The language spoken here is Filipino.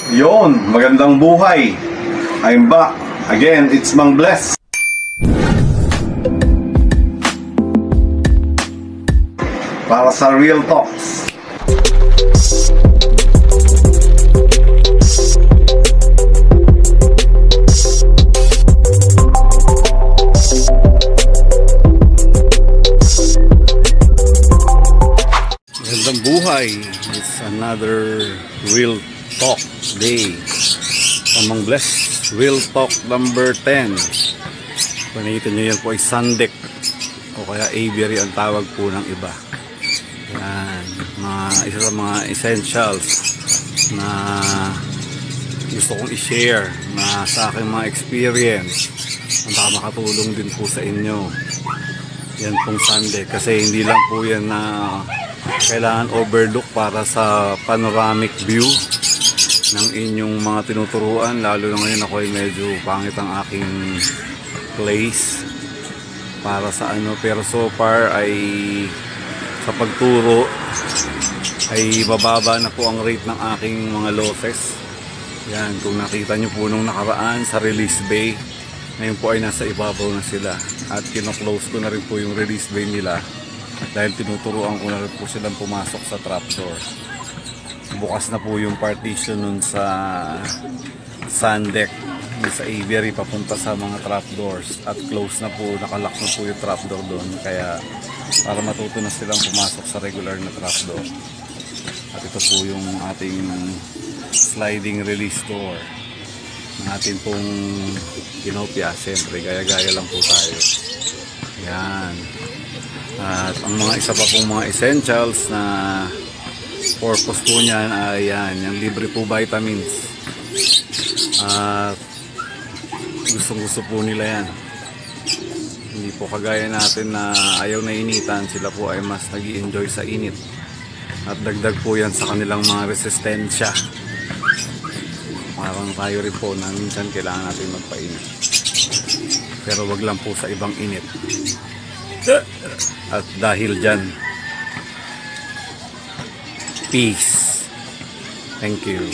Yon, magandang buhay. I'm back. Again, it's Mang Bless. Para sa Real Talks. Magandang buhay. It's another Real Talk day. Mang Bless, Real Talk number 10. Kung nakita nyo yan po ay Sandek o kaya aviary ang tawag po ng iba. Yan, isa sa mga essentials na gusto kong i-share na sa aking mga experience ang baka makatulong din po sa inyo. Yan pong Sandek kasi hindi lang po yan na kailangan overlook para sa panoramic view ng inyong mga tinuturuan, lalo na ngayon ako ay medyo pangit ang aking place para sa pero so far ay sa pagturo ay mababa na po ang rate ng aking mga losses. Yan, kung nakita nyo po nung nakaraan sa release bay, ngayon po ay nasa ibabaw na sila at kino-close ko na rin po yung release bay nila dahil tinuturuan ko na rin po silang pumasok sa trapdoor. Bukas na po yung partition nun sa Sandek, sa aviary papunta sa mga trapdoors at close na po, nakalock na po yung trapdoor doon, kaya para matuto na silang pumasok sa regular na trapdoor. At ito po yung ating sliding release door ng ating pong kinopia. Siyempre gaya-gaya lang po tayo. Yan. At ang mga isa pa pong mga essentials na purpose po niyan ay yan, yung libre po vitamins. At gustong gusto po nila yan. Hindi po kagaya natin na ayaw na initan, sila po ay mas nag-i-enjoy sa init. At dagdag po yan sa kanilang mga resistensya. Parang tayo rin po na minsan kailangan natin magpainit. Pero wag lang po sa ibang init. At dahil dyan, peace. Thank you.